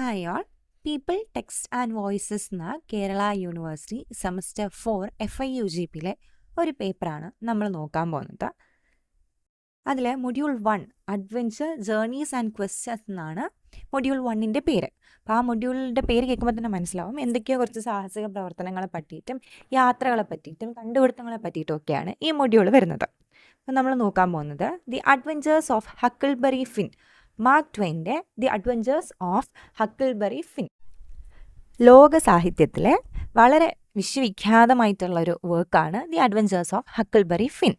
Hi all. People, Text and Voices എന്ന Kerala university semester 4 FIUGPയിലെ ഒരു പേപ്പറാണ് നമ്മൾ നോക്കാൻ പോകുന്നത്. അതിൽ module 1 adventure journeys and questions എന്നാണ് മൊഡ്യൂൾ 1ൻ്റെ പേര്. അപ്പോൾ ആ മൊഡ്യൂളിൻ്റെ പേര് കേൾക്കുമ്പോൾ തന്നെ മനസ്സിലാവും എന്തൊക്കെയോ കുറച്ച് സാഹസിക പ്രവർത്തനങ്ങളെ പറ്റിയിട്ടും യാത്രകളെ പറ്റിയിട്ടും കണ്ടുപിടുത്തങ്ങളെ പറ്റിയിട്ടും ഒക്കെയാണ് ഈ മൊഡ്യൂൾ വരുന്നത്. അപ്പോൾ നമ്മൾ നോക്കാൻ പോകുന്നത് the adventures of Huckleberry Finn, Mark ട്വെയിൻ്റെ the adventures of Huckleberry Finn. ലോക സാഹിത്യത്തിലെ വളരെ വിശ്വവിഖ്യാതമായിട്ടുള്ളൊരു വർക്കാണ് the adventures of Huckleberry Finn.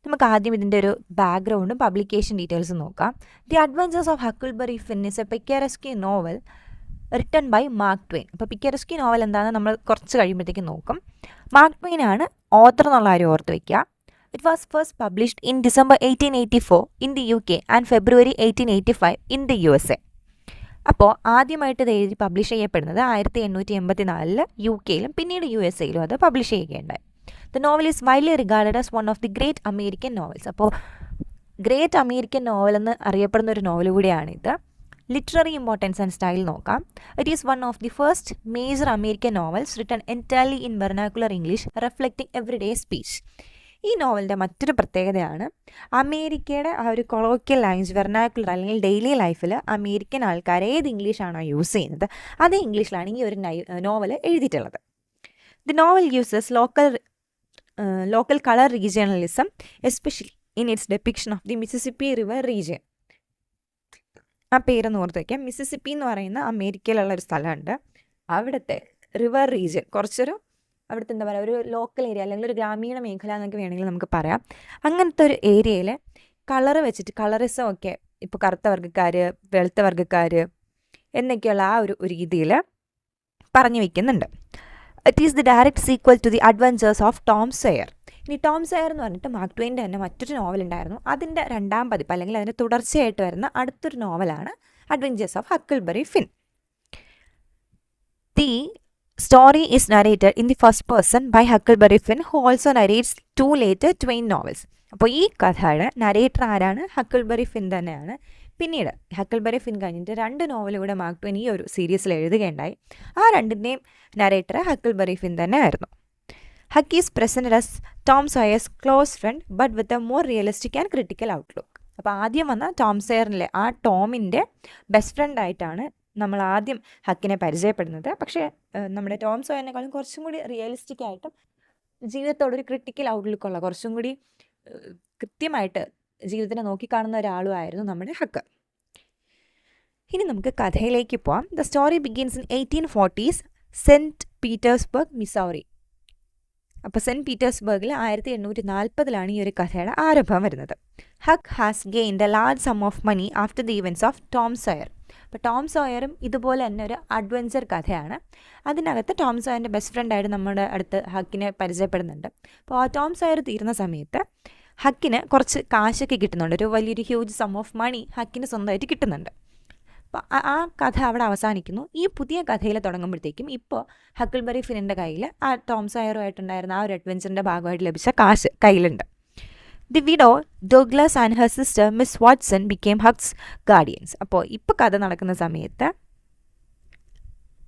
നമുക്ക് ആദ്യം ഇതിൻ്റെ ഒരു ബാക്ക്ഗ്രൗണ്ടും പബ്ലിക്കേഷൻ ഡീറ്റെയിൽസും നോക്കാം. The adventures of Huckleberry Finn is a picaresque novel written by Mark Twain. അപ്പോൾ പിക്കറസ്കി നോവൽ എന്താണെന്ന് നമ്മൾ കുറച്ച് കഴിയുമ്പോഴത്തേക്കും നോക്കും. മാർക്ക് ട്വെയിൻ ആണ് ഓത്തർ എന്നുള്ള കാര്യം ഓർത്ത് വയ്ക്കുക. It was first published in December 1884 in the UK and February 1885 in the USA. അപ്പോൾ ആദ്യമായിട്ട് ഇത് എഴുതി പബ്ലിഷ് ചെയ്യപ്പെടുന്നത് 1884 UK-യിലും പിന്നീട് USA-യിലും അത് പബ്ലിഷ് ചെയ്യുകയുണ്ടായി. The novel is widely regarded as one of the great American novels. അപ്പോൾ ഗ്രേറ്റ് അമേരിക്കൻ നോവൽ എന്ന് അറിയപ്പെടുന്ന ഒരു നോവൽ കൂടിയാണിത്. ലിറ്റററി ഇമ്പോർട്ടൻസ് ആൻഡ് സ്റ്റൈൽ നോക്കാം. It is one of the first major American novels written entirely in vernacular English reflecting everyday speech. ഈ നോവലിൻ്റെ മറ്റൊരു പ്രത്യേകതയാണ് അമേരിക്കയുടെ ആ ഒരു കൊളോക്കിയൽ ലാംഗ്വേജ്, വെർനാക്കുലർ അല്ലെങ്കിൽ ഡെയിലി ലൈഫിൽ അമേരിക്കൻ ആൾക്കാർ ഏത് ഇംഗ്ലീഷാണോ യൂസ് ചെയ്യുന്നത് അതേ ഇംഗ്ലീഷിലാണ് ഈ ഒരു നോവൽ എഴുതിയിട്ടുള്ളത്. The novel uses local colour regionalism especially in its depiction of the Mississippi river region. ആ പേരൊന്ന് ഓർത്ത് വയ്ക്കാം. മിസിസിപ്പി എന്ന് പറയുന്ന അമേരിക്കയിലുള്ളൊരു സ്ഥലമുണ്ട്. അവിടുത്തെ റിവർ റീജിയൻ കുറച്ചൊരു അവിടുത്തെ എന്താ പറയുക ഒരു ലോക്കൽ ഏരിയ അല്ലെങ്കിൽ ഒരു ഗ്രാമീണ മേഖല എന്നൊക്കെ വേണമെങ്കിൽ നമുക്ക് പറയാം. അങ്ങനത്തെ ഒരു ഏരിയയിൽ കളറ് വെച്ചിട്ട് കളറിസം ഒക്കെ ഇപ്പോൾ കറുത്ത വർഗ്ഗക്കാർ, വെളുത്ത വർഗ്ഗക്കാർ എന്നൊക്കെയുള്ള ആ ഒരു രീതിയിൽ പറഞ്ഞു വയ്ക്കുന്നുണ്ട്. It is the direct sequel to the adventures of Tom Sawyer. ഇനി ടോം സോയർ എന്ന് പറഞ്ഞിട്ട് മാർക്ക് ട്വെയിൻ്റെ തന്നെ മറ്റൊരു നോവൽ ഉണ്ടായിരുന്നു. അതിൻ്റെ രണ്ടാം പതിപ്പ് അല്ലെങ്കിൽ അതിൻ്റെ തുടർച്ചയായിട്ട് വരുന്ന അടുത്തൊരു നോവലാണ് adventures of Huckleberry Finn. The story is narrated in the first person by Huckleberry Finn, who also narrates two later Twain novels. അപ്പോൾ ഈ കഥയുടെ നരേറ്റർ ആരാണ്? ഹക്കിൾബറി ഫിൻ തന്നെയാണ്. പിന്നീട് ഹക്കിൾബറി ഫിൻ കഴിഞ്ഞിട്ട് 2 നോവലുകൂടെ മാർക്ക് ട്വെയിൻ ഈ ഒരു സീരീസിൽ എഴുതുകയുണ്ടായി. ആ രണ്ടിൻ്റെയും നരേറ്റർ ഹക്കിൾബറി ഫിൻ തന്നെ ആയിരുന്നു. Huck is presented as Tom Sawyer's close friend but with a more realistic and critical outlook. അപ്പോൾ ആദ്യം വന്ന ടോം സോയറിലെ ആ ടോമിൻ്റെ ബെസ്റ്റ് ഫ്രണ്ടായിട്ടാണ് നമ്മൾ ആദ്യം ഹക്കിനെ പരിചയപ്പെടുന്നത്. പക്ഷേ നമ്മുടെ ടോം സോയറിനേക്കാളും കുറച്ചും കൂടി റിയലിസ്റ്റിക് ആയിട്ടും ജീവിതത്തോടൊരു ക്രിട്ടിക്കൽ ഔട്ട്ലുക്കുള്ള കുറച്ചും കൂടി കൃത്യമായിട്ട് ജീവിതത്തിനെ നോക്കിക്കാണുന്ന ഒരാളും ആയിരുന്നു നമ്മുടെ ഹക്ക്. ഇനി നമുക്ക് കഥയിലേക്ക് പോവാം. The story begins in 1840s Saint Petersburg, Missouri. അപ്പോൾ സെൻറ്റ് പീറ്റേഴ്സ്ബർഗിൽ 1840 ഈ ഒരു കഥയുടെ ആരംഭം വരുന്നത്. Huck has gained a large sum of money after the events of Tom Sawyer. അപ്പോൾ ടോം സോയറും ഇതുപോലെ തന്നെ ഒരു അഡ്വഞ്ചർ കഥയാണ്. അതിനകത്ത് ടോം സോയറിൻ്റെ ബെസ്റ്റ് ഫ്രണ്ടായിട്ട് നമ്മുടെ അടുത്ത് ഹക്കിനെ പരിചയപ്പെടുന്നുണ്ട്. അപ്പോൾ ആ ടോം സോയർ തീരുന്ന സമയത്ത് ഹക്കിന് കുറച്ച് കാശൊക്കെ കിട്ടുന്നുണ്ട്. ഒരു വലിയൊരു ഹ്യൂജ് സം ഓഫ് മണി ഹക്കിന് സ്വന്തമായിട്ട് കിട്ടുന്നുണ്ട്. അപ്പോൾ ആ കഥ അവിടെ അവസാനിക്കുന്നു. ഈ പുതിയ കഥയിൽ തുടങ്ങുമ്പോഴത്തേക്കും ഇപ്പോൾ ഹക്കിൾബറി ഫിന്നിൻ്റെ കയ്യിൽ ആ ടോം സോയറുമായിട്ടുണ്ടായിരുന്ന ആ ഒരു അഡ്വഞ്ചറിൻ്റെ ഭാഗമായിട്ട് ലഭിച്ച കാശ് കയ്യിലുണ്ട്. The widow Douglas and her sister miss Watson became hugs guardians. അപ്പോൾ ഇപ്പോൾ കഥ നടക്കുന്ന സമയത്ത്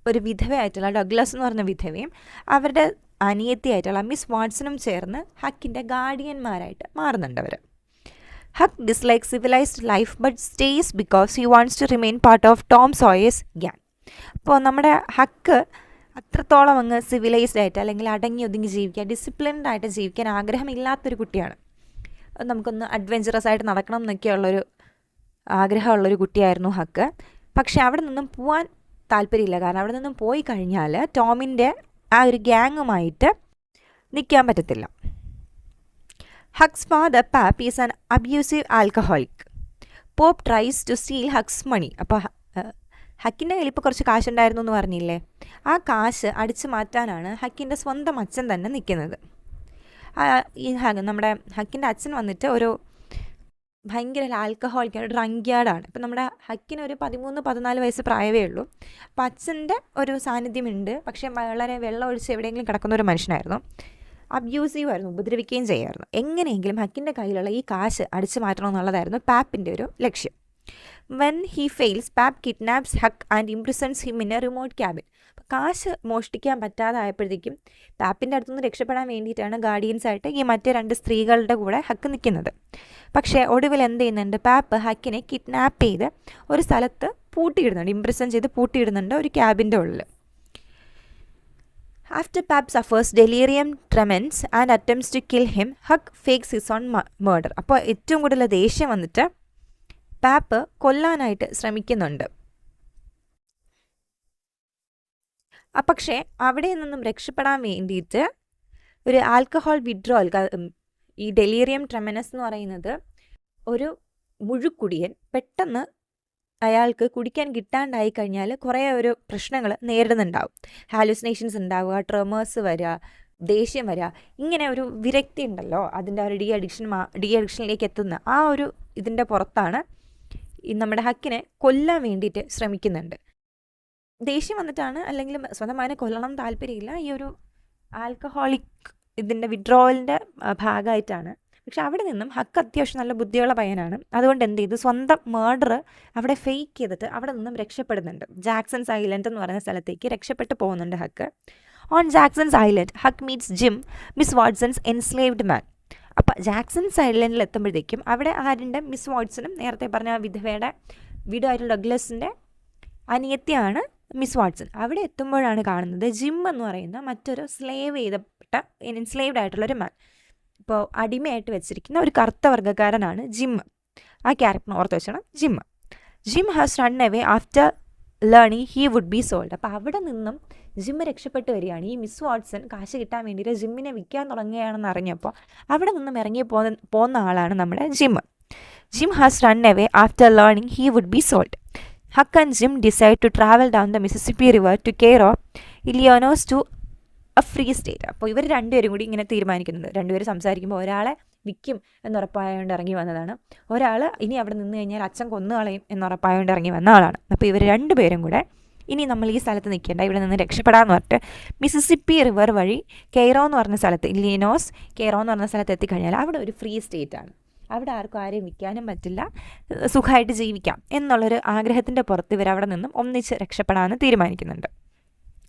ഒരു വിധവയായിട്ടുള്ള ഡഗ്ലസ് എന്ന് പറഞ്ഞ വിധവയും അവരുടെ അനിയത്തിയായിട്ടുള്ള മിസ് വാട്സണും ചേർന്ന് ഹക്കിൻ്റെ ഗാർഡിയന്മാരായിട്ട് മാറുന്നുണ്ട് അവർ. Huck dislike civilized life but stays because he wants to remain part of Tom Sawyer's gang. അപ്പോൾ നമ്മുടെ ഹക്ക് അത്രത്തോളം അങ്ങ് സിവിലൈസ്ഡ് ആയിട്ട് അല്ലെങ്കിൽ അടങ്ങി ഒതുങ്ങി ജീവിക്കാൻ, ഡിസിപ്ലിൻഡ് ആയിട്ട് ജീവിക്കാൻ ആഗ്രഹമില്ലാത്തൊരു കുട്ടിയാണ്. നമുക്കൊന്ന് അഡ്വഞ്ചറസ് ആയിട്ട് നടക്കണം എന്നൊക്കെയുള്ളൊരു ആഗ്രഹമുള്ളൊരു കുട്ടിയായിരുന്നു ഹക്ക്. പക്ഷെ അവിടെ നിന്നും പോകാൻ താല്പര്യമില്ല. കാരണം അവിടെ നിന്നും പോയി കഴിഞ്ഞാൽ ടോമിൻ്റെ ആ ഒരു ഗ്യാങ്ങുമായിട്ട് നിൽക്കാൻ പറ്റത്തില്ല. Huck's father Pap is an abusive alcoholic. Pop tries to steal Huck's money. അപ്പോൾ ഹക്കിൻ്റെ കയ്യിൽ ഇപ്പോൾ കുറച്ച് കാശുണ്ടായിരുന്നു എന്ന് പറഞ്ഞില്ലേ, ആ കാശ് അടിച്ചു മാറ്റാനാണ് ഹക്കിൻ്റെ സ്വന്തം അച്ഛൻ തന്നെ നിൽക്കുന്നത്. ഈ നമ്മുടെ ഹക്കിൻ്റെ അച്ഛൻ വന്നിട്ട് ഒരു ഭയങ്കര ആൽക്കഹോളിക്കാണ്, ഡ്രങ്ക്യാർഡാണ്. ഇപ്പം നമ്മുടെ ഹക്കിന് ഒരു 13-14 വയസ്സ് പ്രായമേ ഉള്ളൂ. അപ്പം അച്ഛൻ്റെ ഒരു സാന്നിധ്യമുണ്ട്. പക്ഷേ വളരെ വെള്ളം ഒഴിച്ച് എവിടെയെങ്കിലും കിടക്കുന്ന ഒരു മനുഷ്യനായിരുന്നു. അബ്യൂസീവ് ആയിരുന്നു, ഉപദ്രവിക്കുകയും ചെയ്യുമായിരുന്നു. എങ്ങനെയെങ്കിലും ഹക്കിൻ്റെ കയ്യിലുള്ള ഈ കാശ് അടിച്ചു മാറ്റണം എന്നുള്ളതായിരുന്നു പാപ്പിൻ്റെ ഒരു ലക്ഷ്യം. When he fails, Pap kidnaps Huck and imprisons him in a remote cabin. കാശ് മോഷ്ടിക്കാൻ പറ്റാതായപ്പോഴത്തേക്കും പാപ്പിൻ്റെ അടുത്തുനിന്ന് രക്ഷപ്പെടാൻ വേണ്ടിയിട്ടാണ് ഗാർഡിയൻസ് ആയിട്ട് ഈ മറ്റേ 2 സ്ത്രീകളുടെ കൂടെ ഹക്ക് നിൽക്കുന്നത്. പക്ഷേ ഒടുവിൽ എന്ത് ചെയ്യുന്നുണ്ട്, പാപ്പ് ഹക്കിനെ കിഡ്നാപ്പ് ചെയ്ത് ഒരു സ്ഥലത്ത് പൂട്ടിയിടുന്നുണ്ട്, ഇംപ്രിസൺ ചെയ്ത് പൂട്ടിയിടുന്നുണ്ട് ഒരു ക്യാബിൻ്റെ ഉള്ളിൽ. After Pap suffers delirium tremens and attempts to kill him, Huck fakes his own murder. അപ്പോൾ ഏറ്റവും കൂടുതൽ ദേഷ്യം വന്നിട്ട് പാപ്പ് കൊല്ലാനായിട്ട് ശ്രമിക്കുന്നുണ്ട്. പക്ഷേ അവിടെ നിന്നും രക്ഷപ്പെടാൻ വേണ്ടിയിട്ട് ഒരു ആൽക്കഹോൾ വിഡ്രോവൽ, ഈ ഡെലീറിയം ട്രെമനസ് എന്ന് പറയുന്നത് ഒരു മുഴുക്കുടിയൻ പെട്ടെന്ന് അയാൾക്ക് കുടിക്കാൻ കിട്ടാണ്ടായി കഴിഞ്ഞാൽ കുറേ ഒരു പ്രശ്നങ്ങൾ നേരിടുന്നുണ്ടാവും. ഹാലുസിനേഷൻസ് ഉണ്ടാവുക, ട്രെമേഴ്സ് വരിക, ദേഷ്യം വരിക, ഇങ്ങനെ ഒരു വിരക്തി ഉണ്ടല്ലോ, അതിൻ്റെ ഒരു ഡി അഡിക്ഷനിലേക്ക് എത്തുന്ന ആ ഒരു ഇതിൻ്റെ പുറത്താണ് നമ്മുടെ ഹക്കിനെ കൊല്ലാൻ വേണ്ടിയിട്ട് ശ്രമിക്കുന്നുണ്ട്. ദേഷ്യം വന്നിട്ടാണ്, അല്ലെങ്കിൽ സ്വന്തം മകനെ കൊല്ലണം താല്പര്യമില്ല, ഈ ഒരു ആൽക്കഹോളിക് ഇതിൻ്റെ വിഡ്രോവലിൻ്റെ ഭാഗമായിട്ടാണ്. പക്ഷെ അവിടെ നിന്നും ഹക്ക് അത്യാവശ്യം നല്ല ബുദ്ധിയുള്ള പയ്യനാണ്. അതുകൊണ്ട് എന്ത് ചെയ്തു, സ്വന്തം മർഡർ അവിടെ ഫേക്ക് ചെയ്തിട്ട് അവിടെ നിന്നും രക്ഷപ്പെടുന്നുണ്ട്. ജാക്സൺസ് ഐലൻഡ് എന്ന് പറയുന്ന സ്ഥലത്തേക്ക് രക്ഷപ്പെട്ട് പോകുന്നുണ്ട് Huck. On Jackson's Island Huck meets Jim, Miss Watson's enslaved man. അപ്പം ജാക്സൺസ് ഐലൻഡിൽ എത്തുമ്പോഴത്തേക്കും അവിടെ ആരുടെ, മിസ് വാട്സണും നേരത്തെ പറഞ്ഞ വിധവയുടെ വീടായിട്ടുള്ള ഡഗ്ലസിൻ്റെ അനിയത്തിയാണ് മിസ് വാട്സൺ. അവിടെ എത്തുമ്പോഴാണ് കാണുന്നത് ജിം എന്ന് പറയുന്ന മറ്റൊരു എൻസ്ലേവ്ഡ് ആയിട്ടുള്ളൊരു മാൻ. ഇപ്പോൾ അടിമയായിട്ട് വെച്ചിരിക്കുന്ന ഒരു കറുത്ത വർഗ്ഗക്കാരനാണ് ജിം. ആ ക്യാരക്ടറിന് ഓർത്ത് വെച്ചണം, Jim. Jim has run away after learning he would be sold. അപ്പോൾ അവിടെ നിന്നും ജിം രക്ഷപ്പെട്ട് വരികയാണ്. ഈ മിസ് വാട്സൺ കാശ് കിട്ടാൻ വേണ്ടിയിട്ട് ജിമ്മിനെ വിൽക്കാൻ തുടങ്ങുകയാണെന്ന് അറിഞ്ഞപ്പോൾ അവിടെ നിന്നും ഇറങ്ങി പോകുന്ന ആളാണ് നമ്മുടെ Jim. Jim has run away after learning he would be sold. Huck and Jim decide to travel down the Mississippi River to Cairo, Illinois to a free state. അപ്പോൾ ഇവർ രണ്ടുപേരും കൂടി ഇങ്ങനെ തീരുമാനിക്കുന്നത്, രണ്ടുപേരും സംസാരിക്കുമ്പോൾ ഒരാളെ വിൽക്കും എന്നുറപ്പായതുകൊണ്ട് ഇറങ്ങി വന്നതാണ്, ഒരാൾ ഇനി അവിടെ നിന്ന് കഴിഞ്ഞാൽ അച്ഛൻ കൊന്നുകളയും എന്നുറപ്പായതുകൊണ്ട് ഇറങ്ങി വന്ന ആളാണ്. അപ്പോൾ ഇവർ രണ്ടുപേരും കൂടെ ഇനി നമ്മൾ ഈ സ്ഥലത്ത് നിൽക്കേണ്ട, ഇവിടെ നിന്ന് രക്ഷപ്പെടാമെന്ന് പറഞ്ഞിട്ട് മിസിസിപ്പി റിവർ വഴി കെയ്റോ എന്ന് പറഞ്ഞ സ്ഥലത്ത്, ഇല്ലിനോസ് കെയ്റോ എന്ന് പറഞ്ഞ സ്ഥലത്ത് എത്തിക്കഴിഞ്ഞാൽ അവിടെ ഒരു ഫ്രീ സ്റ്റേറ്റ് ആണ്. അവിടെ ആർക്കും ആരെയും വിൽക്കാനും പറ്റില്ല, സുഖമായിട്ട് ജീവിക്കാം എന്നുള്ളൊരു ആഗ്രഹത്തിൻ്റെ പുറത്ത് ഇവരവിടെ നിന്നും ഒന്നിച്ച് രക്ഷപ്പെടാമെന്ന് തീരുമാനിക്കുന്നുണ്ട്.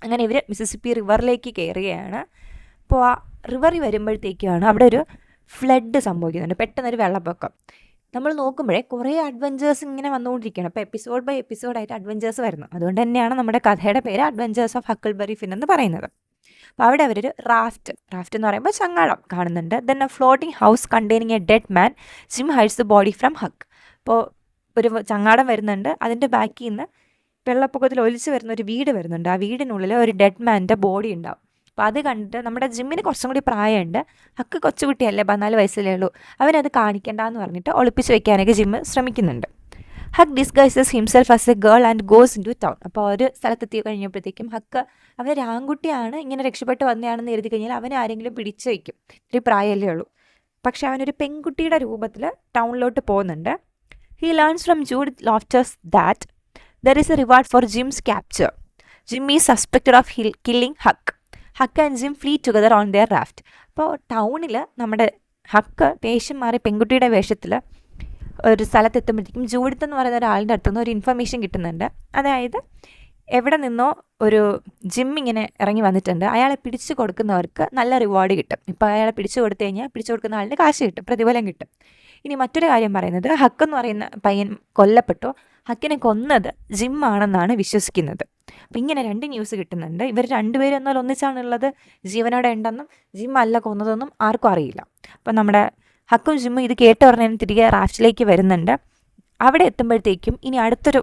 അങ്ങനെ ഇവർ മിസിസിപ്പി റിവറിലേക്ക് കയറുകയാണ്. അപ്പോൾ ആ റിവറിൽ വരുമ്പോഴത്തേക്കാണ് അവിടെ ഒരു ഫ്ലഡ് സംഭവിക്കുന്നുണ്ട്, പെട്ടെന്നൊരു വെള്ളപ്പൊക്കം. നമ്മൾ നോക്കുമ്പോഴേ കുറേ അഡ്വഞ്ചേഴ്സ് ഇങ്ങനെ വന്നുകൊണ്ടിരിക്കുകയാണ്. അപ്പോൾ എപ്പിസോഡ് ബൈ എപ്പിസോഡായിട്ട് അഡ്വഞ്ചേഴ്സ് വരുന്നു. അതുകൊണ്ട് തന്നെയാണ് നമ്മുടെ കഥയുടെ പേര് അഡ്വഞ്ചേഴ്സ് ഓഫ് ഹക്കിൾബെറി ഫിൻ എന്ന് പറയുന്നത്. അപ്പോൾ അവിടെ അവരൊരു റാഫ്റ്റ് എന്ന് പറയുമ്പോൾ ചങ്ങാടം കാണുന്നുണ്ട്. Then a floating house containing a dead man, Jim hides the body from Huck. അപ്പോൾ ഒരു ചങ്ങാടം വരുന്നുണ്ട്, അതിൻ്റെ ബാക്കിൽ നിന്ന് വെള്ളപ്പൊക്കത്തിൽ ഒലിച്ച് വരുന്ന ഒരു വീട് വരുന്നുണ്ട്. ആ വീടിനുള്ളിൽ ഒരു ഡെഡ് മാൻ്റെ ബോഡി ഉണ്ടാവും. അപ്പോൾ അത് കണ്ടിട്ട് നമ്മുടെ ജിമ്മിന് കുറച്ചും കൂടി പ്രായമുണ്ട്, ഹക്ക് കൊച്ചുകുട്ടിയല്ലേ, 14 വയസ്സിലേ ഉള്ളൂ, അവനത് കാണിക്കേണ്ടെന്ന് പറഞ്ഞിട്ട് ഒളിപ്പിച്ച് വെക്കാനൊക്കെ ജിമ്മ് ശ്രമിക്കുന്നുണ്ട്. Huck disguises himself as a girl and goes into town. അപ്പോൾ ഒരു സ്ഥലത്തെത്തി കഴിഞ്ഞപ്പോഴത്തേക്കും ഹക്ക് അവനൊരു ആൺകുട്ടിയാണ്, ഇങ്ങനെ രക്ഷപ്പെട്ട് വന്നതാണെന്ന് എഴുതി കഴിഞ്ഞാൽ അവനെ ആരെങ്കിലും പിടിച്ചു വയ്ക്കും, ഇത്തിരി പ്രായമല്ലേ ഉള്ളൂ. പക്ഷെ അവനൊരു പെൺകുട്ടിയുടെ രൂപത്തിൽ ടൗണിലോട്ട് പോകുന്നുണ്ട്. He learns from Judith Loftus that there is a reward for Jim's capture. Jim is suspected of killing Huck. Huck and Jim flee together on their raft. അപ്പോൾ ടൗണിൽ നമ്മുടെ ഹക്ക് വേഷം മാറി പെൺകുട്ടിയുടെ വേഷത്തിൽ ഒരു സ്ഥലത്തെത്തുമ്പോഴത്തേക്കും ജൂഡിത്ത് എന്ന് പറയുന്ന ഒരാളുടെ അടുത്തുനിന്ന് ഒരു ഇൻഫർമേഷൻ കിട്ടുന്നുണ്ട്. അതായത് എവിടെ നിന്നോ ഒരു ജിം ഇങ്ങനെ ഇറങ്ങി വന്നിട്ടുണ്ട്, അയാളെ പിടിച്ചു കൊടുക്കുന്നവർക്ക് നല്ല റിവാർഡ് കിട്ടും. ഇപ്പോൾ അയാളെ പിടിച്ചു കൊടുത്തു കഴിഞ്ഞാൽ പിടിച്ചു കൊടുക്കുന്ന ആളിന് കാശ് കിട്ടും, പ്രതിഫലം കിട്ടും. ഇനി മറ്റൊരു കാര്യം പറയുന്നത്, ഹക്ക് എന്ന് പറയുന്ന പയ്യൻ കൊല്ലപ്പെട്ടു, ഹക്കിനെ കൊന്നത് ജിം ആണെന്നാണ് വിശ്വസിക്കുന്നത്. അപ്പം ഇങ്ങനെ 2 ന്യൂസ് കിട്ടുന്നുണ്ട്. ഇവർ രണ്ടുപേരും എന്നാൽ ഒന്നിച്ചാണുള്ളത്, ജീവനോടെ ഉണ്ടെന്നും ജിം അല്ല കൊന്നതെന്നും ആർക്കും അറിയില്ല. അപ്പം നമ്മുടെ ഹക്കും ജിമ്മും ഇത് കേട്ട് പറഞ്ഞതിന് തിരികെ റാഫ്റ്റിലേക്ക് വരുന്നുണ്ട്. അവിടെ എത്തുമ്പോഴത്തേക്കും ഇനി അടുത്തൊരു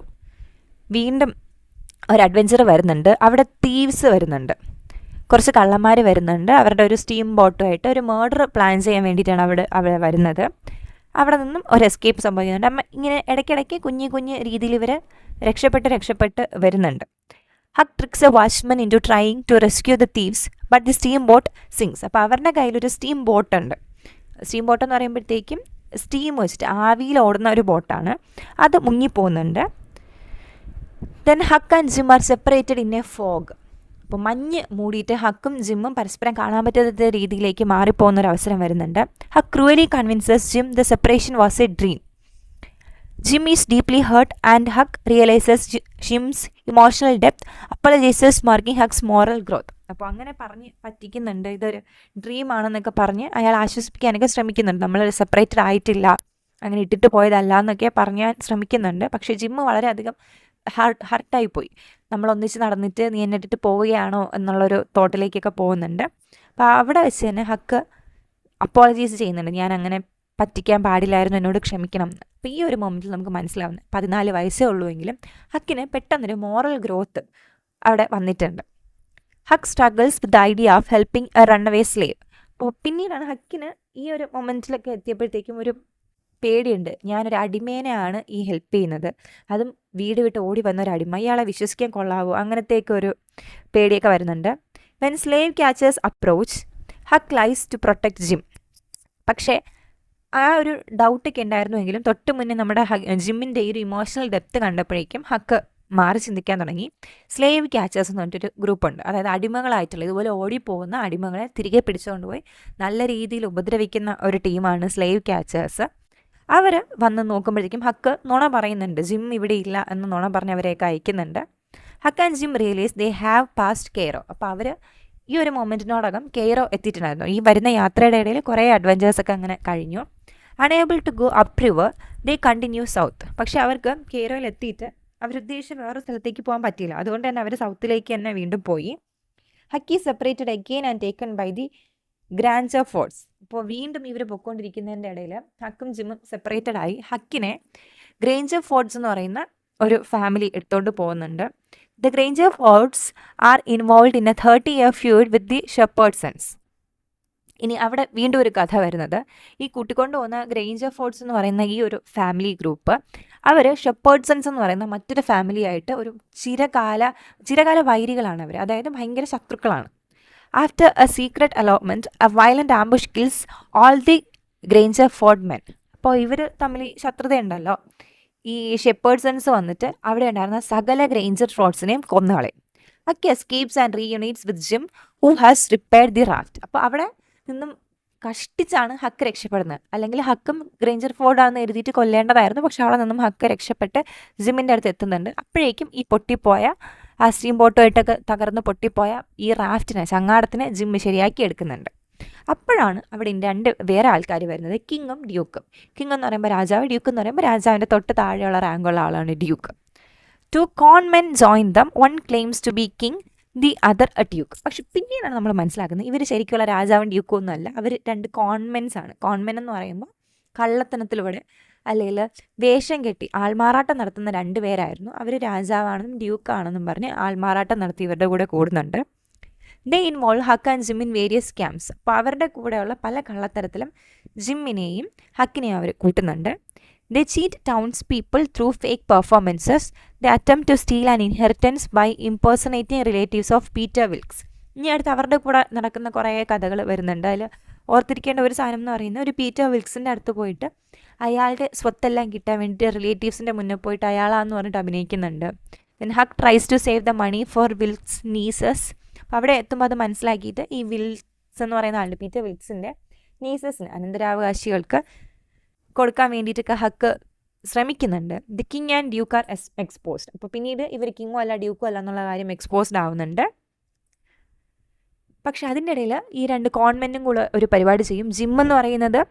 വീണ്ടും ഒരു അഡ്വഞ്ചർ വരുന്നുണ്ട്. അവിടെ തീവ്സ് വരുന്നുണ്ട്, കുറച്ച് കള്ളന്മാർ വരുന്നുണ്ട്. അവരുടെ ഒരു സ്റ്റീം ബോട്ടുമായിട്ട് ഒരു മർഡർ പ്ലാൻ ചെയ്യാൻ വേണ്ടിയിട്ടാണ് അവിടെ വരുന്നത്. അവിടെ നിന്നും ഒരു എസ്കേപ്പ് സംഭവിക്കുന്നുണ്ട്. ഇങ്ങനെ ഇടയ്ക്കിടയ്ക്ക് കുഞ്ഞു രീതിയിൽ ഇവർ രക്ഷപ്പെട്ട് വരുന്നുണ്ട്. Huck tricks a watchman into trying to rescue the thieves but the steamboat sinks. അപ്പോൾ അവരുടെ കയ്യിലൊരു സ്റ്റീം ബോട്ടുണ്ട്. സ്റ്റീം ബോട്ട് എന്ന് പറയുമ്പോഴത്തേക്കും സ്റ്റീം വെച്ചിട്ട് ആവിയിൽ ഓടുന്ന ഒരു ബോട്ടാണ്, അത് മുങ്ങിപ്പോകുന്നുണ്ട്. Then Huck and Jim are separated in a fog. അപ്പോൾ മഞ്ഞ് മൂടിയിട്ട് ഹക്കും ജിമ്മും പരസ്പരം കാണാൻ പറ്റാത്ത രീതിയിലേക്ക് മാറിപ്പോകുന്നൊരവസരം വരുന്നുണ്ട്. Huck cruelly convinces Jim the separation was a dream. Jim is deeply hurt and Huck realizes Jim's emotional depth, apologizes, marking Huck's moral growth. അപ്പോൾ അങ്ങനെ പറഞ്ഞ് പറ്റിക്കുന്നുണ്ട്, ഇതൊരു ഡ്രീം ആണെന്നൊക്കെ പറഞ്ഞ് അയാൾ ആശ്വസിപ്പിക്കാനൊക്കെ ശ്രമിക്കുന്നുണ്ട്. നമ്മൾ സെപ്പറേറ്റഡ് ആയിട്ടില്ല, അങ്ങനെ ഇട്ടിട്ട് പോയതല്ല എന്നൊക്കെ പറയാൻ ശ്രമിക്കുന്നുണ്ട്. പക്ഷേ ജിമ്മ് വളരെയധികം ഹർട്ടായിപ്പോയി. നമ്മൾ ഒന്നിച്ച് നടന്നിട്ട് നീ എന്നെ ഇട്ടിട്ട് പോവുകയാണോ എന്നുള്ളൊരു തോട്ടിലേക്കൊക്കെ പോകുന്നുണ്ട്. അപ്പോൾ അവിടെ വെച്ച് തന്നെ ഹക്ക് അപ്പോളജൈസ് ചെയ്യുന്നുണ്ട്, ഞാൻ അങ്ങനെ പറ്റിക്കാൻ പാടില്ലായിരുന്നു, എന്നോട് ക്ഷമിക്കണം എന്ന്. അപ്പോൾ ഈ ഒരു മൊമെൻറ്റിൽ നമുക്ക് മനസ്സിലാവുന്നത് 14 വയസ്സേ ഉള്ളൂ എങ്കിലും ഹക്കിന് പെട്ടെന്നൊരു മോറൽ ഗ്രോത്ത് അവിടെ വന്നിട്ടുണ്ട്. Huck struggles with the idea of helping a runaway slave. അപ്പോൾ പിന്നീടാണ് ഹക്കിന് ഈ ഒരു മൊമെൻറ്റിലൊക്കെ എത്തിയപ്പോഴത്തേക്കും ഒരു പേടിയുണ്ട്, ഞാനൊരു അടിമേനെയാണ് ഈ ഹെൽപ്പ് ചെയ്യുന്നത്, അതും വീട് വിട്ട് ഓടി വന്ന ഒരു അടിമ, ഇയാളെ വിശ്വസിക്കാൻ കൊള്ളാവോ, അങ്ങനത്തേക്ക് ഒരു പേടിയൊക്കെ വരുന്നുണ്ട്. When slave catchers approach Huck lies to protect Jim. പക്ഷേ ആ ഒരു ഡൗട്ടൊക്കെ ഉണ്ടായിരുന്നുവെങ്കിലും തൊട്ട് മുന്നേ നമ്മുടെ ജിമ്മിൻ്റെ ഈ ഒരു ഇമോഷണൽ ഡെപ്ത് കണ്ടപ്പോഴേക്കും ഹക്ക് മാറി ചിന്തിക്കാൻ തുടങ്ങി. സ്ലേവ് ക്യാച്ചേഴ്സ് എന്ന് പറഞ്ഞിട്ടൊരു ഗ്രൂപ്പുണ്ട്, അതായത് അടിമകളായിട്ടുള്ള ഇതുപോലെ ഓടിപ്പോകുന്ന അടിമകളെ തിരികെ പിടിച്ചുകൊണ്ടുപോയി നല്ല രീതിയിൽ ഉപദ്രവിക്കുന്ന ഒരു ടീമാണ് സ്ലേവ് ക്യാച്ചേഴ്സ്. അവർ വന്ന് നോക്കുമ്പോഴേക്കും ഹക്ക് നുണ പറയുന്നുണ്ട്, ജിം ഇവിടെ ഇല്ല എന്ന് നുണ പറഞ്ഞ് അവരെയൊക്കെ അയക്കുന്നുണ്ട്. Huck and Jim realize they have passed Cairo. അപ്പോൾ അവർ ഈ ഒരു മൊമെൻറ്റിനോടകം കെയ്റോ എത്തിയിട്ടുണ്ടായിരുന്നു. ഈ വരുന്ന യാത്രയുടെ ഇടയിൽ കുറേ അഡ്വഞ്ചേഴ്സൊക്കെ അങ്ങനെ കഴിഞ്ഞു. Unable to go up river they continue south. പക്ഷേ അവർക്ക് കെയ്റോയിൽ എത്തിയിട്ട് അവരുദ്ദേശിച്ച വേറൊരു സ്ഥലത്തേക്ക് പോകാൻ പറ്റിയില്ല, അതുകൊണ്ട് തന്നെ അവർ സൗത്തിലേക്ക് തന്നെ വീണ്ടും പോയി. Huck is separated again and taken by the Grangerfords. അപ്പോൾ വീണ്ടും ഇവർ പൊയ്ക്കൊണ്ടിരിക്കുന്നതിൻ്റെ ഇടയിൽ ഹക്കും ജിമ്മും സെപ്പറേറ്റഡ് ആയി. ഹക്കിനെ ഗ്രേഞ്ചർ ഫോർട്സ് എന്ന് പറയുന്ന ഒരു ഫാമിലി എടുത്തുകൊണ്ട് പോകുന്നുണ്ട്. The Grangerfords are involve in a 30-year feud with the Shepherdsons. ഇനി അവിടെ വീണ്ടും ഒരു കഥ വരുന്നത്, ഈ കൂട്ടിക്കൊണ്ട് പോകുന്ന ഗ്രേഞ്ചർ ഫോർട്സ് എന്ന് പറയുന്ന ഈ ഒരു ഫാമിലി ഗ്രൂപ്പ് അവർ ഷെപ്പേർഡ്സൺസ് എന്ന് പറയുന്ന മറ്റൊരു ഫാമിലി ആയിട്ട് ഒരു ചിരകാല വൈരികളാണ് അവർ, അതായത് ഭയങ്കര ശത്രുക്കളാണ്. After a secret elopement, a violent ambush kills all the Granger Ford men. അപ്പോൾ ഇവർ തമ്മിൽ ശത്രുതയുണ്ടല്ലോ, ഈ ഷെപ്പേർഡ്സൺസ് വന്നിട്ട് അവിടെ ഉണ്ടായിരുന്ന സകല ഗ്രേഞ്ചർ ഫോർട്സിനെയും കൊന്നുകളയും. Huck escapes and reunites with Jim who has repaired the raft. അപ്പോൾ അവിടെ നിന്നും കഷ്ടിച്ചാണ് ഹക്ക് രക്ഷപ്പെടുന്നത്, അല്ലെങ്കിൽ ഹക്കും ഗ്രേഞ്ചർ ഫോർഡാണെന്ന് എഴുതിയിട്ട് കൊല്ലേണ്ടതായിരുന്നു. പക്ഷെ അവിടെ നിന്നും ഹക്ക് രക്ഷപ്പെട്ട് ജിമ്മിൻ്റെ അടുത്ത് എത്തുന്നുണ്ട്. അപ്പോഴേക്കും ഈ പൊട്ടിപ്പോയ ആ സ്റ്റീം ബോട്ടുമായിട്ടൊക്കെ തകർന്ന് പൊട്ടിപ്പോയ ഈ റാഫ്റ്റിനെ, ചങ്ങാടത്തിനെ ജിമ്മ് ശരിയാക്കി എടുക്കുന്നുണ്ട്. അപ്പോഴാണ് അവിടെ രണ്ട് വേറെ ആൾക്കാർ വരുന്നത്, കിങ്ങും ഡ്യൂക്കും. കിങ് എന്ന് പറയുമ്പോൾ രാജാവ്, ഡ്യൂക്ക് എന്ന് പറയുമ്പോൾ രാജാവിൻ്റെ തൊട്ട് താഴെയുള്ള റാങ്കുള്ള ആളാണ് duke. 2 conmen join them, one claims to be king, the other a duke. പക്ഷെ പിന്നീടാണ് നമ്മൾ മനസ്സിലാക്കുന്നത് ഇവർ ശരിക്കുള്ള രാജാവും ഡ്യൂക്കും ഒന്നുമല്ല, അവർ 2 കോൺമെൻസ് ആണ്. കോൺമെൻ എന്ന് പറയുമ്പോൾ കള്ളത്തനത്തിലൂടെ അല്ലെങ്കിൽ വേഷം കെട്ടി ആൾമാറാട്ടം നടത്തുന്ന 2 പേരായിരുന്നു. അവർ രാജാവാണെന്നും ഡ്യൂക്കാണെന്നും പറഞ്ഞ് ആൾമാറാട്ടം നടത്തി ഇവരുടെ കൂടെ കൂടുന്നുണ്ട്. They involve Huck and Jim in various camps. അപ്പോൾ അവരുടെ കൂടെയുള്ള പല കള്ളത്തരത്തിലും ജിമ്മിനെയും ഹക്കിനെയും അവർ കൂട്ടുന്നുണ്ട്. They cheat townspeople through fake performances. They attempt to steal an inheritance by impersonating relatives of Peter Wilks. ഇനി അടുത്ത് അവരുടെ കൂടെ നടക്കുന്ന കുറേ കഥകൾ വരുന്നുണ്ട്. അതിൽ ഓർത്തിരിക്കേണ്ട ഒരു സാധനം എന്ന് പറയുന്നത്, ഒരു പീറ്റർ വിൽക്സിൻ്റെ അടുത്ത് പോയിട്ട് അയാളുടെ സ്വത്തെല്ലാം കിട്ടാൻ വേണ്ടിയിട്ട് റിലേറ്റീവ്സിൻ്റെ മുന്നിൽ പോയിട്ട് അയാളാന്ന് പറഞ്ഞിട്ട് അഭിനയിക്കുന്നുണ്ട്. Then Huck tries to save the money for Wilks nieces. അപ്പോൾ അവിടെ എത്തുമ്പോൾ അത് മനസ്സിലാക്കിയിട്ട് ഈ വിൽക്സ് എന്ന് പറയുന്ന ആളുടെ പീറ്റർ വിൽക്സിൻ്റെ നീസസിന്, അനന്തരാവകാശികൾക്ക് കൊടുക്കാൻ വേണ്ടിയിട്ടൊക്കെ ഹക്ക് ശ്രമിക്കുന്നുണ്ട്. The king and Duke R exposed. അപ്പോൾ പിന്നീട് ഇവർ കിങ്ങോ അല്ല ഡ്യൂക്കോ അല്ല എന്നുള്ള കാര്യം എക്സ്പോസ്ഡ് ആവുന്നുണ്ട്. പക്ഷെ അതിൻ്റെ ഇടയിൽ ഈ 2 കോൺമെൻറ്റും കൂടെ ഒരു പരിപാടി ചെയ്യും. ജിം എന്ന് പറയുന്നത്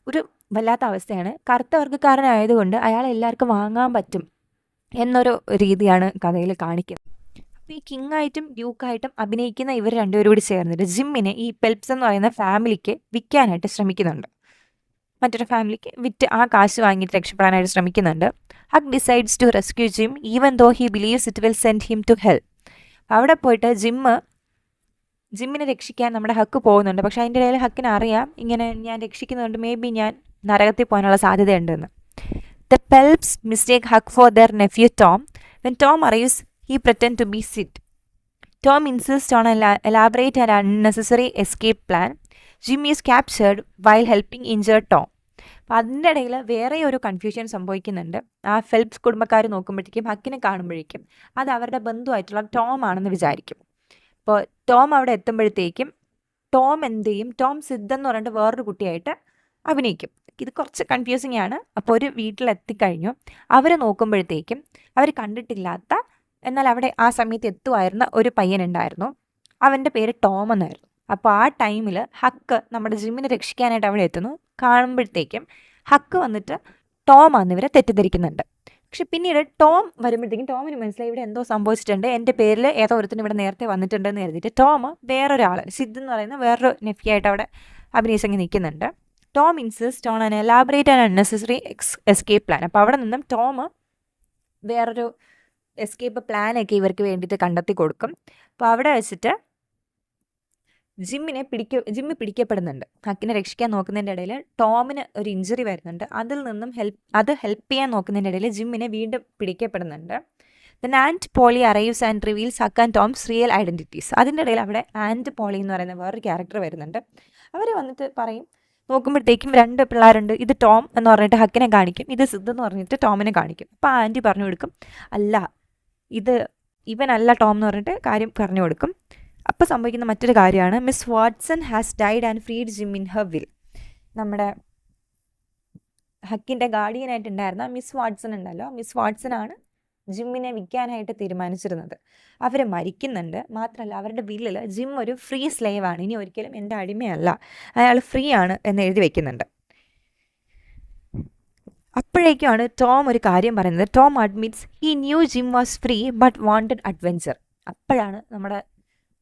ഒരു വല്ലാത്ത അവസ്ഥയാണ്. കറുത്ത വർഗ്ഗക്കാരനായതുകൊണ്ട് അയാളെ എല്ലാവർക്കും വാങ്ങാൻ പറ്റും എന്നൊരു രീതിയാണ് കഥയിൽ കാണിക്കുന്നത്. അപ്പോൾ ഈ കിങ്ങായിട്ടും ഡ്യൂക്കായിട്ടും അഭിനയിക്കുന്ന ഇവർ 2 പേരും കൂടി ചേർന്നിട്ട് ജിമ്മിനെ ഈ പെൽപ്സ് എന്ന് പറയുന്ന ഫാമിലിക്ക് വിൽക്കാനായിട്ട് ശ്രമിക്കുന്നുണ്ട്. മറ്റൊരു ഫാമിലിക്ക് വിറ്റ് ആ കാശ് വാങ്ങിയിട്ട് രക്ഷപ്പെടാനായിട്ട് ശ്രമിക്കുന്നുണ്ട്. Huck decides to rescue Jim even though he believes it will send him to hell. അവിടെ പോയിട്ട് ജിമ്മിനെ രക്ഷിക്കാൻ നമ്മുടെ ഹക്ക് പോകുന്നുണ്ട്. പക്ഷേ അതിൻ്റെ ഇടയിൽ ഹക്കിന് അറിയാം ഇങ്ങനെ ഞാൻ രക്ഷിക്കുന്നുണ്ട്, മേ ബി ഞാൻ നരകത്തിൽ പോകാനുള്ള സാധ്യതയുണ്ടെന്ന്. The Phelps mistake Huck for their nephew Tom. When Tom arrives he pretend to be Sid. Tom insist on elaborate and unnecessary escape plan. Jim is captured while helping injured Tom. അപ്പോൾ അതിൻ്റെ ഇടയിൽ വേറെ ഒരു confusion സംഭവിക്കുന്നുണ്ട്. ആ Phelps കുടുംബക്കാർ നോക്കുമ്പോഴത്തേക്കും ഹക്കിനെ കാണുമ്പോഴേക്കും അത് അവരുടെ ബന്ധുവായിട്ടുള്ള ടോം ആണെന്ന് വിചാരിക്കും. അപ്പോൾ ടോം അവിടെ എത്തുമ്പോഴത്തേക്കും ടോം എന്ത് ചെയ്യും, ടോം സിദ്ധ് എന്ന് പറഞ്ഞിട്ട് വേറൊരു കുട്ടിയായിട്ട് അഭിനയിക്കും. ഇത് കുറച്ച് കൺഫ്യൂസിങ് ആണ്. അപ്പോൾ ഒരു വീട്ടിലെത്തിക്കഴിഞ്ഞു. അവർ നോക്കുമ്പോഴത്തേക്കും അവർ കണ്ടിട്ടില്ലാത്ത, എന്നാൽ അവിടെ ആ സമയത്ത് എത്തുമായിരുന്ന ഒരു പയ്യനുണ്ടായിരുന്നു. അവൻ്റെ പേര് ടോം എന്നായിരുന്നു. അപ്പോൾ ആ ടൈമിൽ ഹക്ക് നമ്മുടെ ജിമ്മിനെ രക്ഷിക്കാനായിട്ട് അവിടെ എത്തുന്നു. കാണുമ്പോഴത്തേക്കും ഹക്ക് വന്നിട്ട് ടോം ആണെന്നിവരെ തെറ്റിദ്ധരിക്കുന്നുണ്ട്. പക്ഷെ പിന്നീട് ടോം വരുമ്പോഴത്തേക്കും ടോമിന് മനസ്സിലായി ഇവിടെ എന്തോ സംഭവിച്ചിട്ടുണ്ട്, എൻ്റെ പേരിൽ ഏതോ ഒരുത്തിന് ഇവിടെ നേരത്തെ വന്നിട്ടുണ്ടെന്ന് കരുതിയിട്ട് ടോം വേറൊരാൾ, സിദ്ധ് എന്ന് പറയുന്ന വേറൊരു നെഫിയായിട്ട് അവിടെ അഭിനയിച്ചങ്ങ് നിൽക്കുന്നുണ്ട്. Tom insist on an elaborate and unnecessary escape plan. അപ്പോൾ അവിടെ നിന്നും ടോം വേറൊരു എസ്കേപ്പ് പ്ലാനൊക്കെ ഇവർക്ക് വേണ്ടിയിട്ട് കണ്ടെത്തി കൊടുക്കും. അപ്പോൾ അവിടെ വെച്ചിട്ട് ജിമ്മി പിടിക്കപ്പെടുന്നുണ്ട്. ഹക്കിനെ രക്ഷിക്കാൻ നോക്കുന്നതിൻ്റെ ഇടയിൽ ടോമിന് ഒരു ഇഞ്ചുറി വരുന്നുണ്ട്. അതിൽ നിന്നും ഹെൽപ്പ് ചെയ്യാൻ നോക്കുന്നതിൻ്റെ ഇടയിൽ ജിമ്മിനെ വീണ്ടും പിടിക്കപ്പെടുന്നുണ്ട്. Then aunt Polly arrives and reveals Huck and Tom's real identities. അതിൻ്റെ ഇടയിൽ അവിടെ ആൻഡ് പോളി എന്ന് പറയുന്ന വേറൊരു ക്യാരക്ടർ വരുന്നുണ്ട്. അവർ വന്നിട്ട് പറയും, നോക്കുമ്പോഴത്തേക്കും 2 പിള്ളേരുണ്ട്, ഇത് ടോം എന്ന് പറഞ്ഞിട്ട് ഹക്കിനെ കാണിക്കും, ഇത് സിദ്ധ് എന്ന് പറഞ്ഞിട്ട് ടോമിനെ കാണിക്കും. അപ്പോൾ ആൻറ്റി പറഞ്ഞു കൊടുക്കും, അല്ല ഇവനല്ല ടോം എന്ന് പറഞ്ഞിട്ട് കാര്യം പറഞ്ഞു കൊടുക്കും. അപ്പോൾ സംഭവിക്കുന്ന മറ്റൊരു കാര്യമാണ്, Miss Watson has died and freed Jim in her will. നമ്മുടെ ഹക്കിൻ്റെ ഗാർഡിയനായിട്ടുണ്ടായിരുന്ന മിസ് വാട്സൺ ഉണ്ടല്ലോ, മിസ് വാട്സൺ ആണ് ജിമ്മിനെ വിൽക്കാനായിട്ട് തീരുമാനിച്ചിരുന്നത്. അവർ മരിക്കുന്നുണ്ട്. മാത്രമല്ല അവരുടെ വില്ലിൽ ജിം ഒരു ഫ്രീ സ്ലേവ് ആണ്, ഇനി ഒരിക്കലും എൻ്റെ അടിമയല്ല, അയാൾ ഫ്രീ ആണ് എന്ന് എഴുതി വയ്ക്കുന്നുണ്ട്. അപ്പോഴേക്കുമാണ് ടോം ഒരു കാര്യം പറയുന്നത്. Tom admits he knew Jim was free but wanted adventure. അപ്പോഴാണ് നമ്മുടെ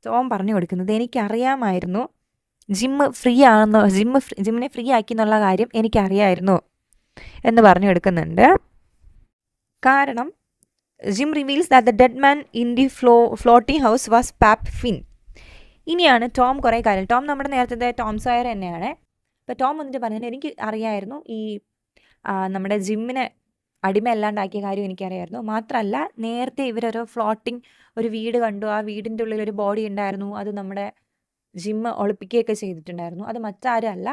ടോം പറഞ്ഞു കൊടുക്കുന്നത്, എനിക്കറിയാമായിരുന്നു ജിമ്മ് ഫ്രീ ആണെന്നോ, ജിമ്മിനെ ഫ്രീ ആക്കി എന്നുള്ള കാര്യം എനിക്കറിയായിരുന്നു എന്ന് പറഞ്ഞു കൊടുക്കുന്നുണ്ട്. കാരണം Jim reveals that the dead man in the floating house was Pap Finn. ഇനിയാണ് ടോം കുറേ കാര്യം, ടോം നമ്മുടെ നേരത്തെ ടോം സോയർ തന്നെയാണ്. അപ്പോൾ ടോം വന്നിട്ട് പറയുന്നത്, എനിക്ക് അറിയായിരുന്നു ഈ നമ്മുടെ ജിമ്മിനെ അടിമയല്ലാണ്ടാക്കിയ കാര്യം എനിക്കറിയായിരുന്നു. മാത്രമല്ല നേരത്തെ ഇവരൊരു ഫ്ലോട്ടിംഗ് ഒരു വീട് കണ്ടു, ആ വീടിൻ്റെ ഉള്ളിൽ ഒരു ബോഡി ഉണ്ടായിരുന്നു, അത് നമ്മുടെ ജിമ്മ് ഒളിപ്പിക്കുകയൊക്കെ ചെയ്തിട്ടുണ്ടായിരുന്നു. അത് മറ്റാരും അല്ല,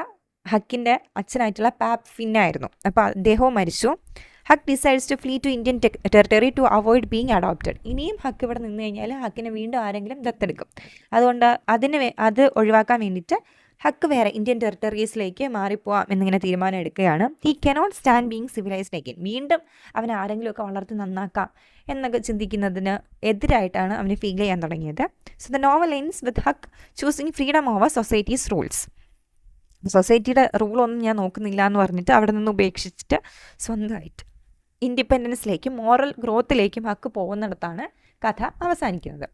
ഹക്കിൻ്റെ അച്ഛനായിട്ടുള്ള പാപ്പ് ഫിന്നായിരുന്നു. അപ്പോൾ അദ്ദേഹവും മരിച്ചു. Huck decides to flee to Indian territory to avoid being adopted. ഇനിയും ഹക്ക് ഇവിടെ നിന്ന് കഴിഞ്ഞാൽ ഹക്കിനെ വീണ്ടും ആരെങ്കിലും ദത്തെടുക്കും. അതുകൊണ്ട് അത് ഒഴിവാക്കാൻ വേണ്ടിയിട്ട് ഹക്ക് വേറെ ഇന്ത്യൻ ടെറിട്ടറീസിലേക്ക് മാറിപ്പോവാം എന്നിങ്ങനെ തീരുമാനം എടുക്കുകയാണ്. He cannot stand being civilised again. വീണ്ടും അവനെ ആരെങ്കിലുമൊക്കെ വളർത്തി നന്നാക്കാം എന്നൊക്കെ ചിന്തിക്കുന്നതിന് എതിരായിട്ടാണ് അവന് ഫീൽ ചെയ്യാൻ തുടങ്ങിയത്. So the novel ends with Huck choosing freedom over society's rules. സൊസൈറ്റിയുടെ റൂളൊന്നും ഞാൻ നോക്കുന്നില്ല എന്ന് പറഞ്ഞിട്ട് അവിടെ നിന്ന് ഉപേക്ഷിച്ചിട്ട് സ്വന്തമായിട്ട് ഇൻഡിപെൻഡൻസിലേക്കും മോറൽ ഗ്രോത്തിലേക്കും ഹക്ക് പോകുന്നിടത്താണ് കഥ അവസാനിക്കുന്നത്.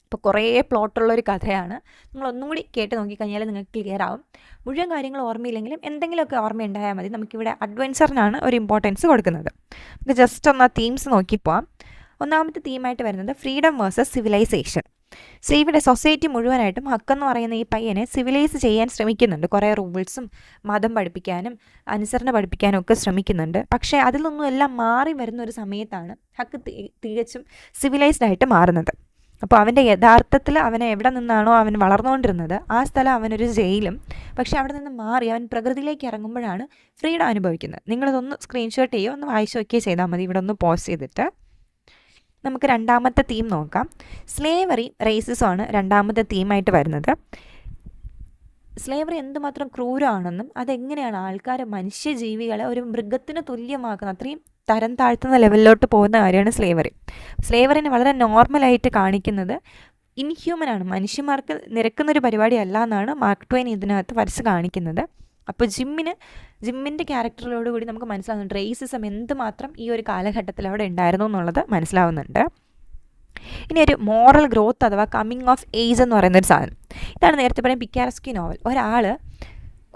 അപ്പോൾ കുറേ പ്ലോട്ടുള്ളൊരു കഥയാണ്. നിങ്ങളൊന്നും കൂടി കേട്ട് നോക്കിക്കഴിഞ്ഞാൽ നിങ്ങൾക്ക് ക്ലിയർ ആവും. മുഴുവൻ കാര്യങ്ങൾ ഓർമ്മയില്ലെങ്കിലും എന്തെങ്കിലുമൊക്കെ ഓർമ്മയുണ്ടായാൽ മതി. നമുക്കിവിടെ അഡ്വെഞ്ചറിനാണ് ഒരു ഇമ്പോർട്ടൻസ് കൊടുക്കുന്നത്. നമുക്ക് ജസ്റ്റ് ഒന്ന് ആ തീംസ് നോക്കിപ്പോവാം. ഒന്നാമത്തെ തീമായിട്ട് വരുന്നത് ഫ്രീഡം വേഴ്സസ് സിവിലൈസേഷൻ. സോ ഇവിടെ സൊസൈറ്റി മുഴുവനായിട്ടും ഹക്കെന്ന് പറയുന്ന ഈ പയ്യനെ സിവിലൈസ് ചെയ്യാൻ ശ്രമിക്കുന്നുണ്ട്. കുറേ റൂൾസും മതം പഠിപ്പിക്കാനും അനുസരണ പഠിപ്പിക്കാനും ഒക്കെ ശ്രമിക്കുന്നുണ്ട്. പക്ഷേ അതിൽ നിന്നും എല്ലാം മാറി വരുന്ന ഒരു സമയത്താണ് ഹക്ക് തികച്ചും സിവിലൈസ്ഡ് ആയിട്ട് മാറുന്നത്. അപ്പോൾ അവൻ്റെ യഥാർത്ഥത്തിൽ അവനെ എവിടെ നിന്നാണോ അവൻ വളർന്നുകൊണ്ടിരുന്നത് ആ സ്ഥലം അവനൊരു ജയിലും. പക്ഷേ അവിടെ നിന്ന് മാറി അവൻ പ്രകൃതിയിലേക്ക് ഇറങ്ങുമ്പോഴാണ് ഫ്രീഡം അനുഭവിക്കുന്നത്. നിങ്ങളിതൊന്ന് സ്ക്രീൻഷോട്ട് ചെയ്യുകയോ ഒന്ന് വായിച്ചു വയ്ക്കുകയോ ചെയ്താൽ മതി. ഇവിടെ ഒന്ന് പോസ് ചെയ്തിട്ട് നമുക്ക് രണ്ടാമത്തെ തീം നോക്കാം. സ്ലേവറി റേസിസമാണ് രണ്ടാമത്തെ തീമായിട്ട് വരുന്നത്. സ്ലേവറി എന്തുമാത്രം ക്രൂരമാണെന്നും അതെങ്ങനെയാണ് ആൾക്കാരെ മനുഷ്യജീവികളെ ഒരു മൃഗത്തിന് തുല്യമാക്കുന്നത്, അത്രയും തരം താഴ്ത്തുന്ന ലെവലിലോട്ട് പോകുന്ന കാര്യമാണ് സ്ലേവറി. സ്ലേവറിനെ വളരെ നോർമലായിട്ട് കാണിക്കുന്നത് ഇൻഹ്യൂമനാണ്, മനുഷ്യന്മാർക്ക് നിരക്കുന്നൊരു പരിപാടി അല്ല എന്നാണ് മാർക്ക് ട്വെയിൻ ഇതിനകത്ത് വരച്ച് കാണിക്കുന്നത്. അപ്പോൾ ജിമ്മിൻ്റെ ക്യാരക്ടറിലോടുകൂടി നമുക്ക് മനസ്സിലാകുന്നുണ്ട് റേസിസം എന്തുമാത്രം ഈ ഒരു കാലഘട്ടത്തിൽ അവിടെ ഉണ്ടായിരുന്നു എന്നുള്ളത് മനസ്സിലാവുന്നുണ്ട്. ഇനി ഒരു മോറൽ ഗ്രോത്ത് അഥവാ കമ്മിങ് ഓഫ് ഏജ് എന്ന് പറയുന്നൊരു സാധനം. ഇതാണ് നേരത്തെ പറയാൻ പിക്കാരസ്കി നോവൽ. ഒരാൾ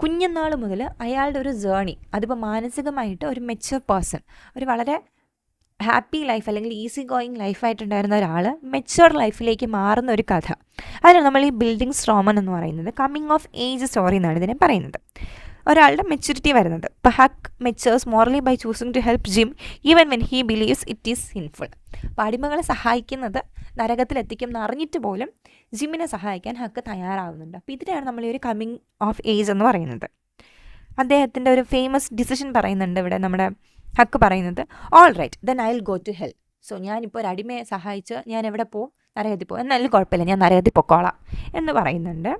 കുഞ്ഞുനാൾ മുതൽ അയാളുടെ ഒരു ജേണി, അതിപ്പോൾ മാനസികമായിട്ട് ഒരു മെച്യൂർ പേഴ്സൺ, ഒരു വളരെ ഹാപ്പി ലൈഫ് അല്ലെങ്കിൽ ഈസി ഗോയിങ് ലൈഫായിട്ടുണ്ടായിരുന്ന ഒരാൾ മെച്യൂർ ലൈഫിലേക്ക് മാറുന്ന ഒരു കഥ. അതിനാണ് നമ്മൾ ഈ ബിൽഡിംഗ് സ്ട്രോമൻ എന്ന് പറയുന്നത്. കമ്മിങ് ഓഫ് ഏജ് സ്റ്റോറി എന്നാണ് ഇതിനെ പറയുന്നത്. ഒരാളുടെ മെച്യൂരിറ്റി വരുന്നത്. ഇപ്പോൾ Huck matures morally by choosing to help Jim even when he believes it is sinful. അപ്പോൾ അടിമകളെ സഹായിക്കുന്നത് നരകത്തിലെത്തിക്കും എന്നറിഞ്ഞിട്ട് പോലും ജിമ്മിനെ സഹായിക്കാൻ ഹക്ക് തയ്യാറാവുന്നുണ്ട്. അപ്പോൾ ഇതിനാണ് നമ്മൾ ഈ ഒരു കമ്മിങ് ഓഫ് ഏജ് എന്ന് പറയുന്നത്. അദ്ദേഹത്തിൻ്റെ ഒരു ഫേമസ് ഡിസിഷൻ പറയുന്നുണ്ട് ഇവിടെ നമ്മുടെ ഹക്ക് പറയുന്നത്, all right then I will go to hell. So ഞാനിപ്പോൾ ഒരു അടിമയെ സഹായിച്ച് ഞാൻ എവിടെ പോവും, നരകത്തിൽ പോകും, എന്നാലും കുഴപ്പമില്ല, ഞാൻ നരകത്തിൽ പൊക്കോളാം എന്ന് പറയുന്നുണ്ട്.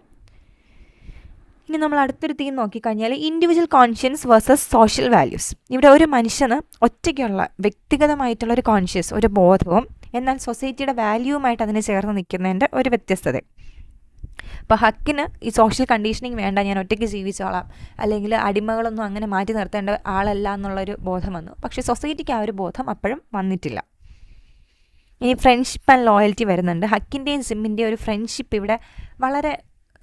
ഇനി നമ്മൾ അടുത്തൊരു തീം നോക്കിക്കഴിഞ്ഞാൽ individual conscience versus social values. ഇവിടെ ഒരു മനുഷ്യന് ഒറ്റയ്ക്കുള്ള വ്യക്തിഗതമായിട്ടുള്ള ഒരു കോൺഷ്യസ്, ഒരു ബോധവും എന്നാൽ സൊസൈറ്റിയുടെ വാല്യൂവുമായിട്ട് അതിനെ ചേർന്ന് നിൽക്കുന്നതിൻ്റെ ഒരു വ്യത്യസ്തത. ഇപ്പോൾ ഹക്കിന് ഈ സോഷ്യൽ കണ്ടീഷനിങ് വേണ്ട, ഞാൻ ഒറ്റയ്ക്ക് ജീവിച്ചോളാം, അല്ലെങ്കിൽ അടിമകളൊന്നും അങ്ങനെ മാറ്റി നിർത്തേണ്ട ആളല്ല എന്നുള്ളൊരു ബോധം വന്നു. പക്ഷേ സൊസൈറ്റിക്ക് ആ ഒരു ബോധം അപ്പോഴും വന്നിട്ടില്ല. ഇനി ഫ്രണ്ട്ഷിപ്പ് ആൻഡ് ലോയൽറ്റി വരുന്നുണ്ട്. ഹക്കിൻ്റെയും ജിമ്മിൻ്റെയും ഒരു ഫ്രണ്ട്ഷിപ്പ് ഇവിടെ വളരെ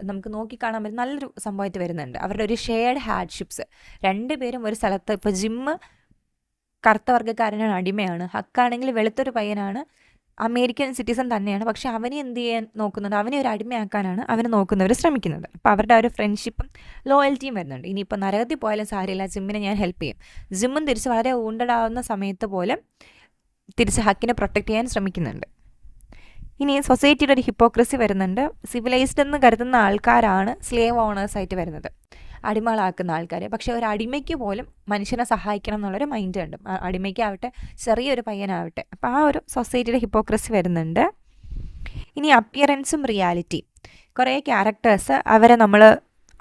നമുക്ക് നോക്കിക്കാണാൻ പറ്റും നല്ലൊരു സംഭവമായിട്ട് വരുന്നുണ്ട്. അവരുടെ ഒരു ഷെയർഡ് ഹാർഡ്ഷിപ്സ്, രണ്ടുപേരും ഒരു സ്ഥലത്ത്, ഇപ്പോൾ ജിമ്മ് കറുത്ത വർഗ്ഗക്കാരനാണ്, അടിമയാണ്. ഹക്കാണെങ്കിൽ വെളുത്തൊരു പയ്യനാണ്, അമേരിക്കൻ സിറ്റിസൺ തന്നെയാണ്. പക്ഷേ അവനെ എന്ത് ചെയ്യാൻ നോക്കുന്നുണ്ട്, അവനെ ഒരു അടിമയാക്കാനാണ് അവന് നോക്കുന്നവർ ശ്രമിക്കുന്നത്. അപ്പോൾ അവരുടെ ആ ഒരു ഫ്രണ്ട്ഷിപ്പും ലോയൽറ്റിയും വരുന്നുണ്ട്. ഇനിയിപ്പോൾ നരകത്തിൽ പോയാലും സാരമില്ല, ജിമ്മിനെ ഞാൻ ഹെൽപ്പ് ചെയ്യും. ജിമ്മും തിരിച്ച് വളരെ ഊണ്ടടാവുന്ന സമയത്ത് പോലും തിരിച്ച് ഹക്കിനെ പ്രൊട്ടക്റ്റ് ചെയ്യാൻ ശ്രമിക്കുന്നുണ്ട്. ഇനി സൊസൈറ്റിയുടെ ഒരു ഹിപ്പോക്രസി വരുന്നുണ്ട്. സിവിലൈസ്ഡ് എന്ന് കരുതുന്ന ആൾക്കാരാണ് സ്ലേവ് ഓണേഴ്സായിട്ട് വരുന്നത്, അടിമകളാക്കുന്ന ആൾക്കാർ. പക്ഷേ ഒരു അടിമയ്ക്ക് പോലും മനുഷ്യനെ സഹായിക്കണം എന്നുള്ളൊരു മൈൻഡ് ഉണ്ട്, അടിമയ്ക്കാവട്ടെ ചെറിയൊരു പയ്യനാവട്ടെ. അപ്പോൾ ആ ഒരു സൊസൈറ്റിയുടെ ഹിപ്പോക്രസി വരുന്നുണ്ട്. ഇനി അപ്പിയറൻസും റിയാലിറ്റി. കുറേ ക്യാരക്ടേഴ്സ് അവരെ നമ്മൾ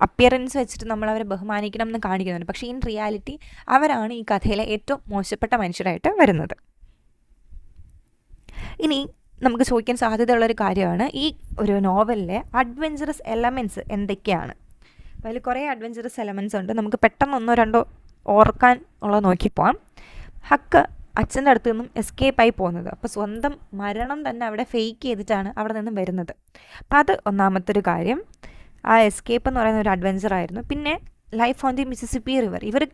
അപ്പിയറൻസ് വെച്ചിട്ട് നമ്മൾ അവരെ ബഹുമാനിക്കണം എന്ന് കാണിക്കുന്നുണ്ട്. പക്ഷേ ഇൻ റിയാലിറ്റി അവരാണ് ഈ കഥയിലെ ഏറ്റവും മോശപ്പെട്ട മനുഷ്യരായിട്ട് വരുന്നത്. ഇനി നമുക്ക് ചോദിക്കാൻ സാധ്യതയുള്ളൊരു കാര്യമാണ്, ഈ ഒരു നോവലിലെ അഡ്വെഞ്ചറസ് എലമെൻറ്റ്സ് എന്തൊക്കെയാണ്? അപ്പോൾ അതിൽ കുറേ അഡ്വെഞ്ചറസ് എലമെൻറ്റ്സ് ഉണ്ട്. നമുക്ക് പെട്ടെന്ന് ഒന്നോ രണ്ടോ ഓർക്കാൻ ഉള്ളത് നോക്കിപ്പോവാം. ഹക്ക് അച്ഛൻ്റെ അടുത്ത് നിന്നും എസ്കേപ്പായി പോകുന്നത്, അപ്പോൾ സ്വന്തം മരണം തന്നെ അവിടെ ഫേക്ക് ചെയ്തിട്ടാണ് അവിടെ നിന്നും വരുന്നത്. അപ്പോൾ അത് ഒന്നാമത്തെ ഒരു കാര്യം. ആ എസ്കേപ്പ് എന്ന് പറയുന്ന ഒരു അഡ്വെഞ്ചറായിരുന്നു. പിന്നെ life on the Mississippi river. ഇവർ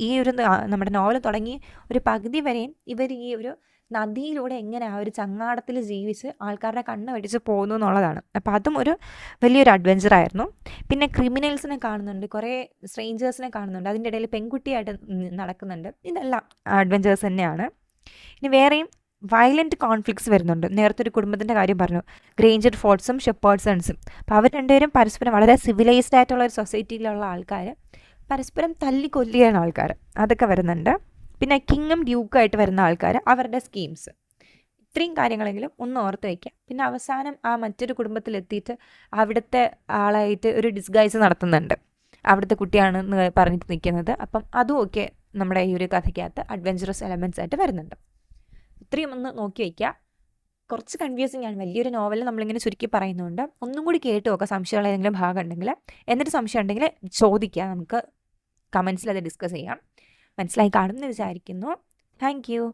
ഈ ഒരു നമ്മുടെ നോവൽ തുടങ്ങി ഒരു പകുതി വരെയും ഇവർ ഈ ഒരു നദിയിലൂടെ എങ്ങനെ ആ ഒരു ചങ്ങാടത്തിൽ ജീവിച്ച് ആൾക്കാരുടെ കണ്ണ് വെടിച്ച് പോകുന്നു എന്നുള്ളതാണ്. അപ്പോൾ അതും ഒരു വലിയൊരു അഡ്വെഞ്ചറായിരുന്നു. പിന്നെ ക്രിമിനൽസിനെ കാണുന്നുണ്ട്, കുറേ സ്ട്രേഞ്ചേഴ്സിനെ കാണുന്നുണ്ട്, അതിൻ്റെ ഇടയിൽ പെൺകുട്ടിയായിട്ട് നടക്കുന്നുണ്ട്. ഇതെല്ലാം അഡ്വെഞ്ചേഴ്സ് തന്നെയാണ്. ഇനി വേറെയും വയലൻറ്റ് കോൺഫ്ലിക്ട്സ് വരുന്നുണ്ട്. നേരത്തെ ഒരു കുടുംബത്തിൻ്റെ കാര്യം പറഞ്ഞു, ഗ്രേഞ്ചർ ഫോർട്ട്സും ഷെപ്പേർഡ്സൺസും. അപ്പോൾ അവർ രണ്ടുപേരും പരസ്പരം വളരെ സിവിലൈസ്ഡ് ആയിട്ടുള്ള ഒരു സൊസൈറ്റിയിലുള്ള ആൾക്കാർ പരസ്പരം തല്ലിക്കൊല്ലുകയാണ് ആൾക്കാർ, അതൊക്കെ വരുന്നുണ്ട്. പിന്നെ കിങ്ങും ഡ്യൂക്കായിട്ട് വരുന്ന ആൾക്കാർ, അവരുടെ സ്കീംസ്, ഇത്രയും കാര്യങ്ങളെങ്കിലും ഒന്ന് ഓർത്ത് വയ്ക്കുക. പിന്നെ അവസാനം ആ മറ്റൊരു കുടുംബത്തിലെത്തിയിട്ട് അവിടുത്തെ ആളായിട്ട് ഒരു ഡിസ്ഗൈസ് നടത്തുന്നുണ്ട്, അവിടുത്തെ കുട്ടിയാണെന്ന് പറഞ്ഞിട്ട് നിൽക്കുന്നത്. അപ്പം അതുമൊക്കെ നമ്മുടെ ഈ ഒരു കഥയ്ക്കകത്ത് അഡ്വെഞ്ചറസ് എലമെൻറ്റ്സ് ആയിട്ട് വരുന്നുണ്ട്. ഇത്രയും ഒന്ന് നോക്കി വയ്ക്കുക. കുറച്ച് കൺഫ്യൂസിങ് ആണ്, വലിയൊരു നോവലിൽ നമ്മളിങ്ങനെ ചുരുക്കി പറയുന്നുണ്ട്. ഒന്നും കൂടി കേട്ട് നോക്കുക, സംശയമുള്ള ഏതെങ്കിലും ഭാഗം ഉണ്ടെങ്കിൽ. എന്നിട്ട് സംശയം ഉണ്ടെങ്കിൽ ചോദിക്കുക, നമുക്ക് കമൻസിൽ അത് ഡിസ്കസ് ചെയ്യാം. മനസ്സിലായി കാണുമെന്ന് വിചാരിക്കുന്നു. Thank you.